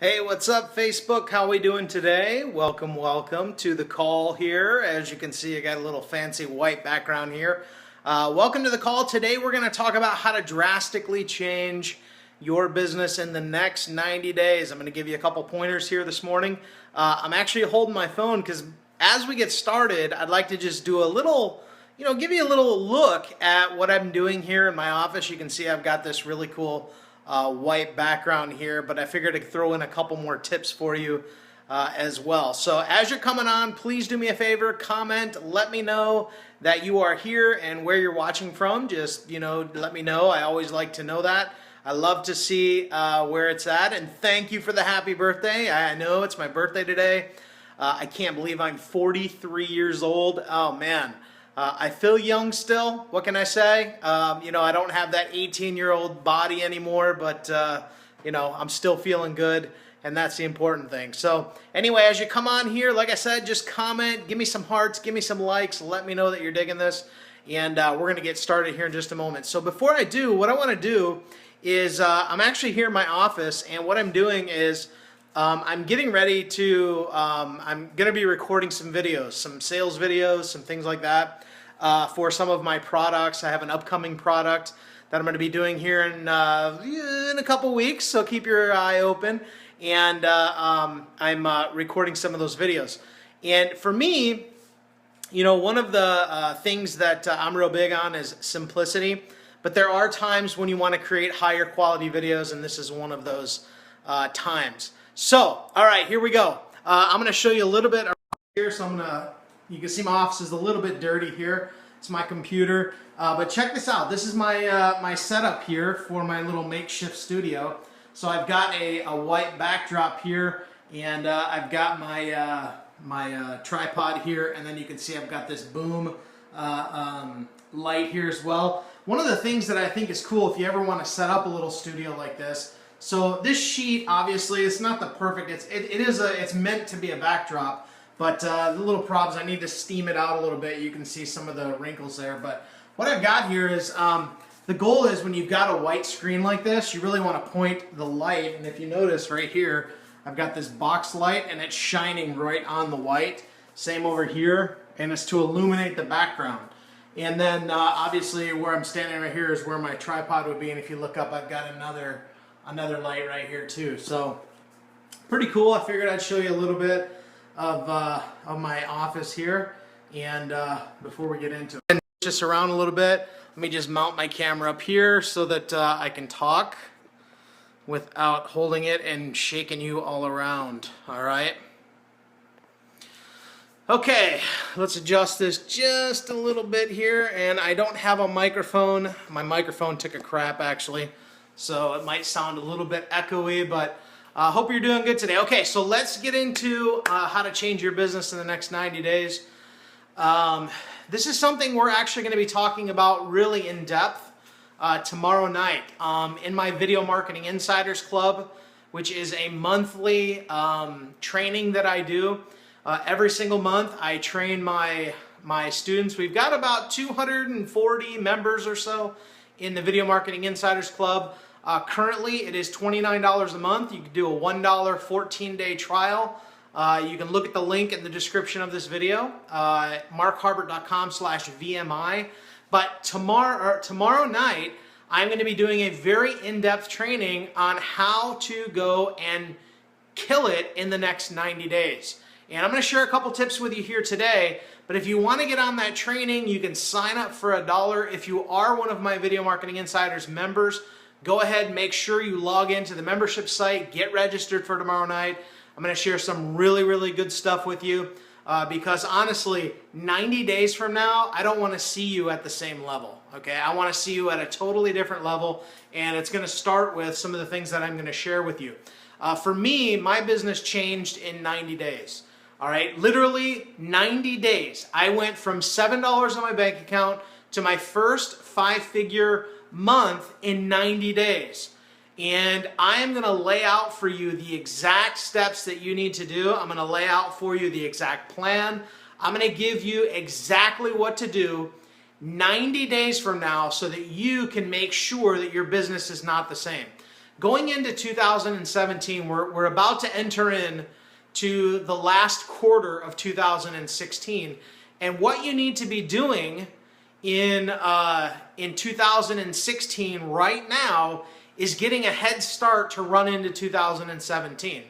Hey, what's up, Facebook? How we doing today? Welcome to the call here. As you can see, I got a little fancy white background here. Welcome to the call. Today we're going to talk about how to drastically change your business in the next 90 days. I'm going to give you a couple pointers here this morning. I'm actually holding my phone because as we get started, I'd like to just do a little, give you a little look at what I'm doing here in my office. You can see I've got this really cool white background here, but I figured I'd throw in a couple more tips for you as well. So as you're coming on, please do me a favor, comment, let me know that you are here and where you're watching from. Just, let me know. I always like to know that. I love to see where it's at, and thank you for the happy birthday. I know it's my birthday today. I can't believe I'm 43 years old. Oh man. I feel young still. What can I say? I don't have that 18-year-old body anymore, but I'm still feeling good, and that's the important thing. So anyway, as you come on here, like I said, just comment, give me some hearts, give me some likes, let me know that you're digging this, and we're going to get started here in just a moment. So before I do, what I want to do is I'm actually here in my office, and what I'm doing is I'm getting ready to, I'm going to be recording some videos, some sales videos, some things like that for some of my products. I have an upcoming product that I'm going to be doing here in a couple weeks, so keep your eye open. And I'm recording some of those videos. And for me, one of the things that I'm real big on is simplicity. But there are times when you want to create higher quality videos, and this is one of those times. So, all right, here we go. I'm going to show you a little bit here. So you can see my office is a little bit dirty here. It's my computer. But check this out. This is my my setup here for my little makeshift studio. So I've got a white backdrop here, and I've got my my tripod here, and then you can see I've got this boom light here as well. One of the things that I think is cool if you ever want to set up a little studio like this. So this sheet, obviously, it's not the perfect. It's meant to be a backdrop, but the little problems, I need to steam it out a little bit. You can see some of the wrinkles there. But what I've got here is the goal is when you've got a white screen like this, you really want to point the light. And if you notice right here, I've got this box light, and it's shining right on the white. Same over here, and it's to illuminate the background. And then obviously where I'm standing right here is where my tripod would be. And if you look up, I've got another light right here too. So pretty cool. I figured I'd show you a little bit of my office here, and before we get into it, and just around a little bit, let me just mount my camera up here so that I can talk without holding it and shaking you all around. All right. Okay, let's adjust this just a little bit here, and I don't have a microphone. My microphone took a crap actually, so it might sound a little bit echoey, but I hope you're doing good today. Okay, so let's get into how to change your business in the next 90 days. This is something we're actually going to be talking about really in depth tomorrow night in my Video Marketing Insiders Club, which is a monthly training that I do. Every single month I train my students. We've got about 240 members or so in the Video Marketing Insiders Club. Currently it is $29 a month. You can do a $1 14-day trial. You can look at the link in the description of this video, markharbert.com/VMI. But tomorrow night, I'm going to be doing a very in-depth training on how to go and kill it in the next 90 days. And I'm going to share a couple tips with you here today. But if you want to get on that training, you can sign up for $1. If you are one of my Video Marketing Insiders members, go ahead and make sure you log into the membership site, get registered for tomorrow night. I'm going to share some really, really good stuff with you because honestly, 90 days from now, I don't want to see you at the same level. Okay, I want to see you at a totally different level, and it's going to start with some of the things that I'm going to share with you. For me, my business changed in 90 days. All right, literally 90 days. I went from $7 on my bank account to my first 5-figure month in 90 days. And I am going to lay out for you the exact steps that you need to do. I'm going to lay out for you the exact plan. I'm going to give you exactly what to do 90 days from now so that you can make sure that your business is not the same. going into 2017, we're about to enter in to the last quarter of 2016, and what you need to be doing in 2016 right now is getting a head start to run into 2017.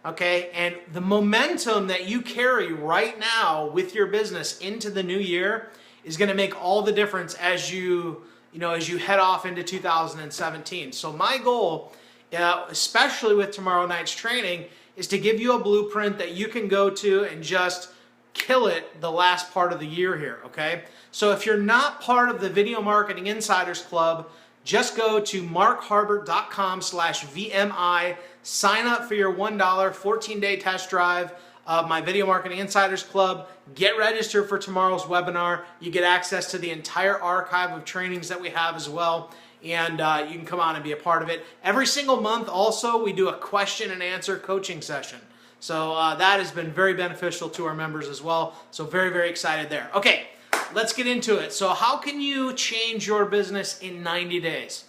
Okay, and the momentum that you carry right now with your business into the new year is going to make all the difference as you head off into 2017. So my goal, especially with tomorrow night's training, is to give you a blueprint that you can go to and just kill it the last part of the year here, okay? So if you're not part of the Video Marketing Insiders Club, just go to markharbert.com/VMI, sign up for your $1 14-day test drive of my Video Marketing Insiders Club, get registered for tomorrow's webinar. You get access to the entire archive of trainings that we have as well, and you can come on and be a part of it. Every single month also we do a question and answer coaching session. So that has been very beneficial to our members as well. So very, very excited there. Okay, let's get into it. So how can you change your business in 90 days?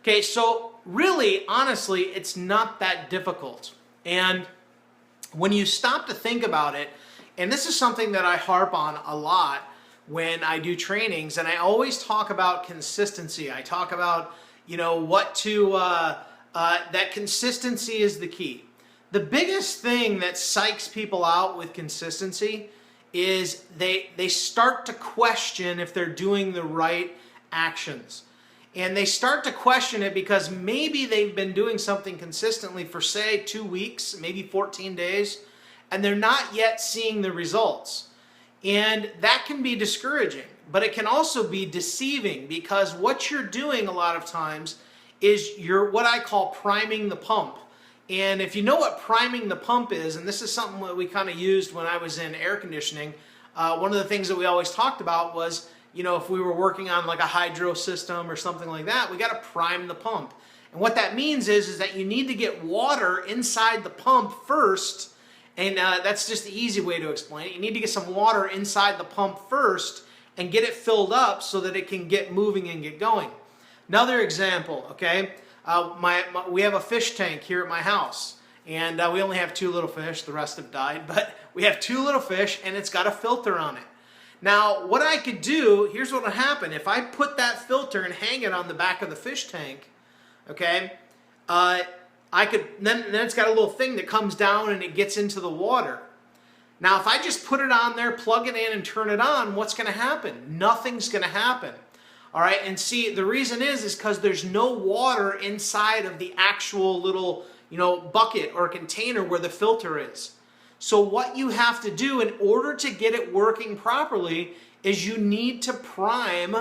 Okay, so really, honestly, it's not that difficult. And when you stop to think about it, and this is something that I harp on a lot when I do trainings, and I always talk about consistency. I talk about, that consistency is the key. The biggest thing that psychs people out with consistency is they start to question if they're doing the right actions. And they start to question it because maybe they've been doing something consistently for, say, 2 weeks, maybe 14 days, and they're not yet seeing the results. And that can be discouraging, but it can also be deceiving, because what you're doing a lot of times is you're what I call priming the pump. And if you know what priming the pump is, and this is something that we kind of used when I was in air conditioning, one of the things that we always talked about was, if we were working on like a hydro system or something like that, we got to prime the pump. And what that means is that you need to get water inside the pump first, and that's just the easy way to explain it. You need to get some water inside the pump first and get it filled up so that it can get moving and get going. Another example, okay? We have a fish tank here at my house, and we only have 2 little fish. The rest have died, but we have 2 little fish, and it's got a filter on it. Now, what I could do, here's what would happen. If I put that filter and hang it on the back of the fish tank, okay, I could then it's got a little thing that comes down and it gets into the water. Now, if I just put it on there, plug it in, and turn it on, what's going to happen? Nothing's going to happen. All right, and see, the reason is because there's no water inside of the actual little, bucket or container where the filter is. So what you have to do in order to get it working properly is you need to prime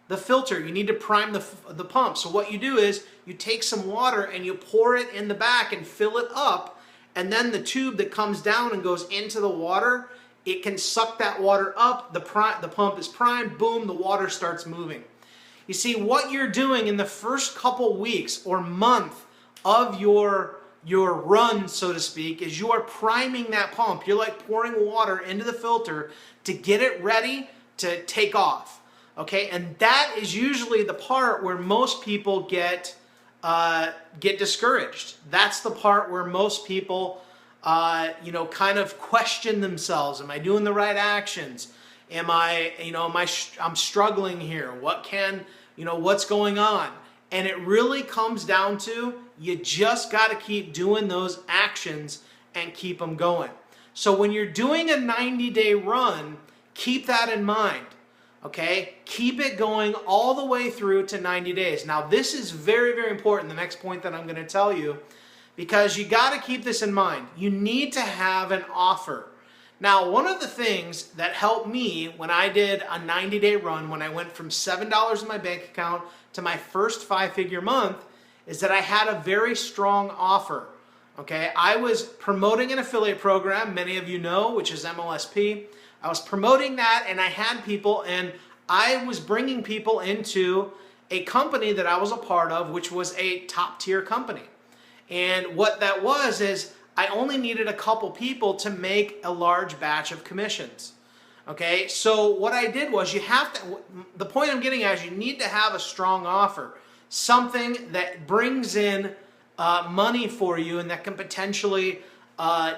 the filter. You need to prime the pump. So what you do is you take some water and you pour it in the back and fill it up, and then the tube that comes down and goes into the water, it can suck that water up, the pump is primed, boom, the water starts moving. You see, what you're doing in the first couple weeks or month of your run, so to speak, is you are priming that pump. You're like pouring water into the filter to get it ready to take off. Okay, and that is usually the part where most people get discouraged. That's the part where most people kind of question themselves. Am I doing the right actions? I'm struggling here. What's going on? And it really comes down to you just got to keep doing those actions and keep them going. So when you're doing a 90-day run, keep that in mind. Okay? Keep it going all the way through to 90 days. Now, this is very, very important, the next point that I'm going to tell you, because you got to keep this in mind. You need to have an offer. Now, one of the things that helped me when I did a 90-day run, when I went from $7 in my bank account to my first 5-figure month, is that I had a very strong offer. Okay, I was promoting an affiliate program, many of you know, which is MLSP. I was promoting that, and I had people, and I was bringing people into a company that I was a part of, which was a top-tier company. And what that was is I only needed a couple people to make a large batch of commissions. Okay, so what I did was the point I'm getting at is you need to have a strong offer. Something that brings in money for you and that can potentially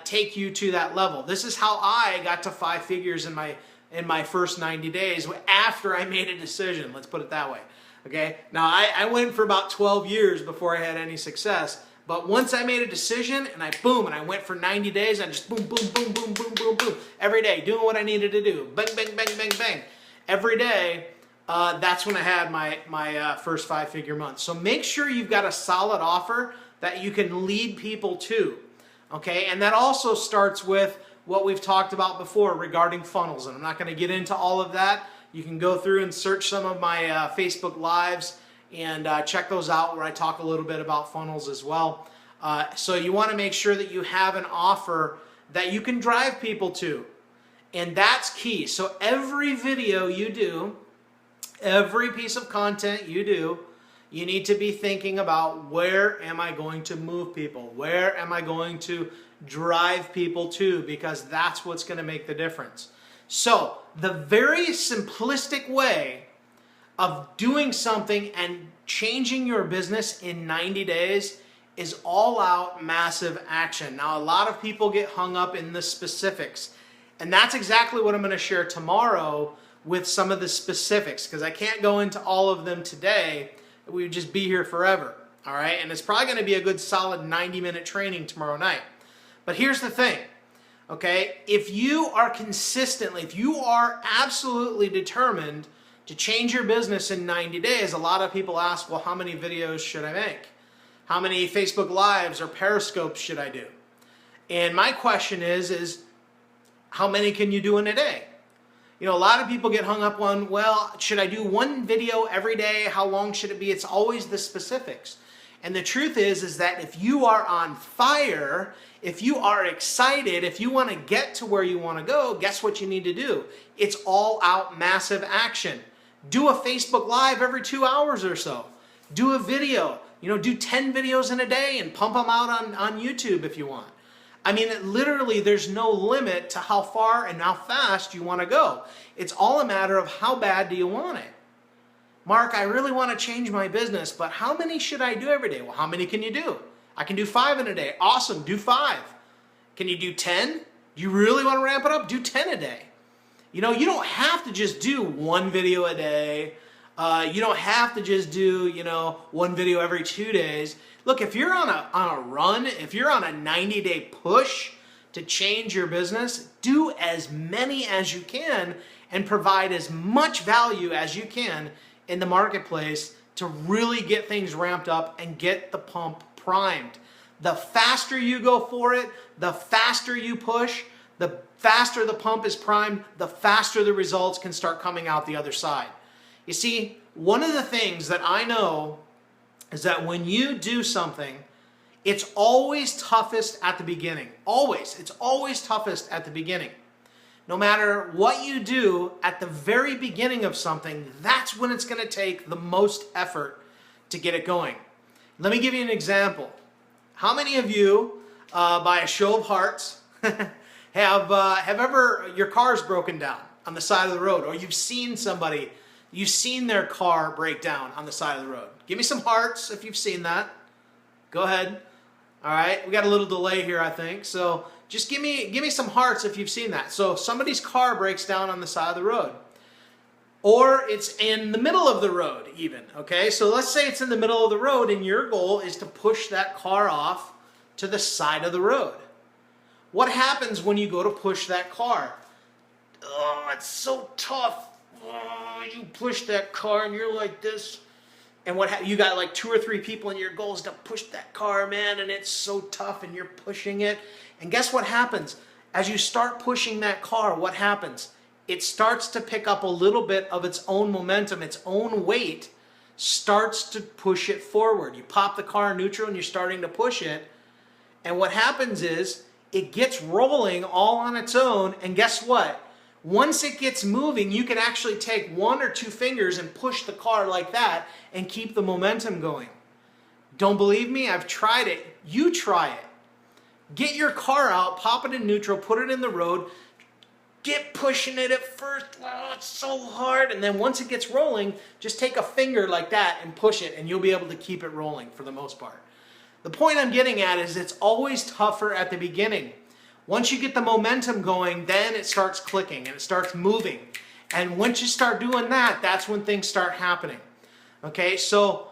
take you to that level. This is how I got to 5 figures in my first 90 days after I made a decision. Let's put it that way. Okay. Now I went for about 12 years before I had any success. But once I made a decision and I went for 90 days, I just boom, boom, boom, boom, boom, boom, boom, every day doing what I needed to do. Bang, bang, bang, bang, bang. Every day, that's when I had my first 5-figure month. So make sure you've got a solid offer that you can lead people to. Okay, and that also starts with what we've talked about before regarding funnels. And I'm not going to get into all of that. You can go through and search some of my Facebook Lives and check those out where I talk a little bit about funnels as well. So you want to make sure that you have an offer that you can drive people to. And that's key. So every video you do, every piece of content you do, you need to be thinking about, where am I going to move people? Where am I going to drive people to? Because that's what's going to make the difference. So the very simplistic way of doing something and changing your business in 90 days is all out massive action. Now, a lot of people get hung up in the specifics, and that's exactly what I'm going to share tomorrow with some of the specifics, because I can't go into all of them today. We would just be here forever. All right. And it's probably going to be a good solid 90-minute training tomorrow night. But here's the thing. Okay. If you are consistently, if you are absolutely determined to change your business in 90 days, a lot of people ask, well, how many videos should I make? How many Facebook Lives or Periscopes should I do? And my question is how many can you do in a day? You know, a lot of people get hung up on, well, should I do one video every day? How long should it be? It's always the specifics. And the truth is that if you are on fire, if you are excited, if you want to get to where you want to go, guess what you need to do? It's all out massive action. Do a Facebook Live every 2 hours or so. Do a video. You know, do 10 videos in a day and pump them out on YouTube if you want. I mean, literally, there's no limit to how far and how fast you want to go. It's all a matter of how bad do you want it. Mark, I really want to change my business, but how many should I do every day? Well, how many can you do? I can do 5 in a day. Awesome, do 5. Can you do 10? Do you really want to ramp it up? Do 10 a day. You know, you don't have to just do 1 video a day. You don't have to just do, 1 video every 2 days. Look, if you're on a run, if you're on a 90-day push to change your business, do as many as you can and provide as much value as you can in the marketplace to really get things ramped up and get the pump primed. The faster you go for it, the faster you push, the faster the pump is primed, the faster the results can start coming out the other side. You see, one of the things that I know is that when you do something, it's always toughest at the beginning. Always. It's always toughest at the beginning. No matter what you do at the very beginning of something, that's when it's going to take the most effort to get it going. Let me give you an example. How many of you, by a show of hearts, have ever, your car's broken down on the side of the road, or you've seen somebody, you've seen their car break down on the side of the road? Give me some hearts if you've seen that. Go ahead. All right, we got a little delay here, I think. So just give me some hearts if you've seen that. So somebody's car breaks down on the side of the road. Or it's in the middle of the road even, okay? So let's say it's in the middle of the road and your goal is to push that car off to the side of the road. What happens when you go to push that car? Oh, it's so tough. Oh, you push that car and you're like this. And you got like 2 or 3 people and your goal is to push that car, man, and it's so tough and you're pushing it. And guess what happens? As you start pushing that car, what happens? It starts to pick up a little bit of its own momentum, its own weight starts to push it forward. You pop the car in neutral and you're starting to push it. And what happens is it gets rolling all on its own. And guess what? Once it gets moving, you can actually take 1 or 2 fingers and push the car like that and keep the momentum going. Don't believe me? I've tried it. You try it. Get your car out, pop it in neutral, put it in the road, get pushing it at first. Oh, it's so hard. And then once it gets rolling, just take a finger like that and push it, and you'll be able to keep it rolling for the most part. The point I'm getting at is it's always tougher at the beginning. Once you get the momentum going, then it starts clicking and it starts moving. And once you start doing that, that's when things start happening. Okay, so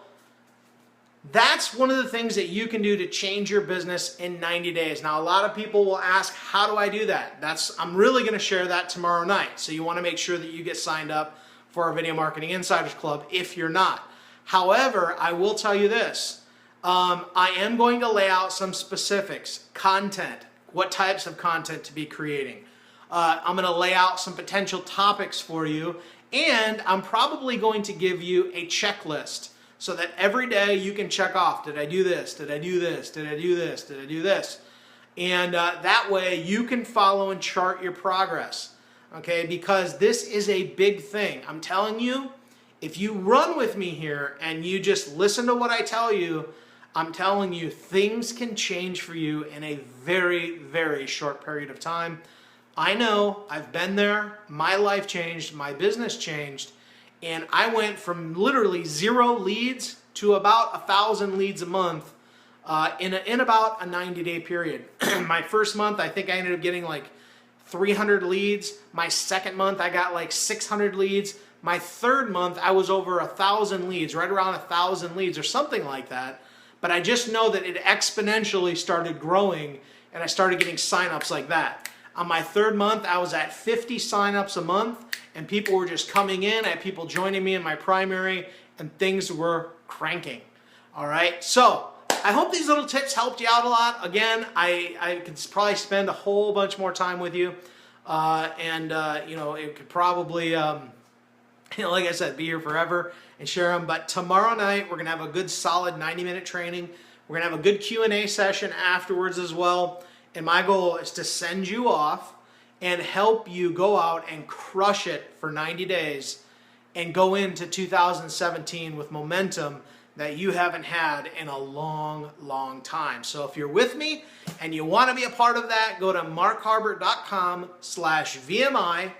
that's one of the things that you can do to change your business in 90 days. Now, a lot of people will ask, how do I do that? I'm really going to share that tomorrow night. So you want to make sure that you get signed up for our Video Marketing Insiders Club if you're not. However, I will tell you this. I am going to lay out some specifics, content, what types of content to be creating. I'm going to lay out some potential topics for you, and I'm probably going to give you a checklist so that every day you can check off, did I do this, did I do this, did I do this, did I do this? And that way you can follow and chart your progress, okay? Because this is a big thing. I'm telling you, if you run with me here and you just listen to what I tell you, I'm telling you, things can change for you in a very, very short period of time. I know, I've been there, my life changed, my business changed, and I went from literally 0 leads to about 1,000 leads a month in about a 90-day period. My first month, I think I ended up getting like 300 leads. My second month, I got like 600 leads. My third month, I was over 1,000 leads, right around 1,000 leads or something like that. But I just know that it exponentially started growing, and I started getting signups like that. On my third month, I was at 50 signups a month, and people were just coming in. I had people joining me in my primary, and things were cranking. All right, so I hope these little tips helped you out a lot. Again, I could probably spend a whole bunch more time with you, you know, it could probably, you know, like I said, be here forever and share them. But tomorrow night, we're going to have a good solid 90-minute training. We're going to have a good Q&A session afterwards as well. And my goal is to send you off and help you go out and crush it for 90 days and go into 2017 with momentum that you haven't had in a long, long time. So if you're with me and you want to be a part of that, go to markharbert.com/VMI.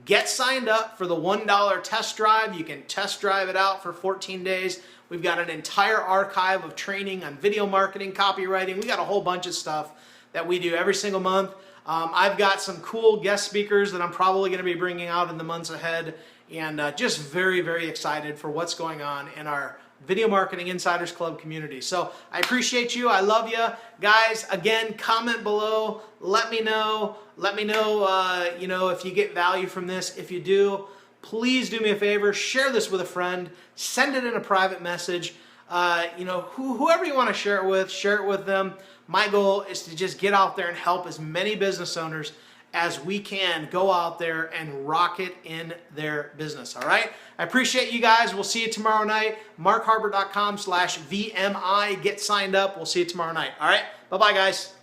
Get signed up for the $1 test drive. You can test drive it out for 14 days. We've got an entire archive of training on video marketing, copywriting. We got a whole bunch of stuff that we do every single month. I've got some cool guest speakers that I'm probably going to be bringing out in the months ahead, and just very, very excited for what's going on in our Video Marketing Insiders Club community. So I appreciate you. I love you. Guys, again, comment below. Let me know. You know, if you get value from this. If you do, please do me a favor. Share this with a friend. Send it in a private message. You know, whoever you want to share it with them. My goal is to just get out there and help as many business owners as we can go out there and rock it in their business. All right? I appreciate you guys. We'll see you tomorrow night. markharbert.com/VMI. Get signed up. We'll see you tomorrow night. All right? Bye-bye, guys.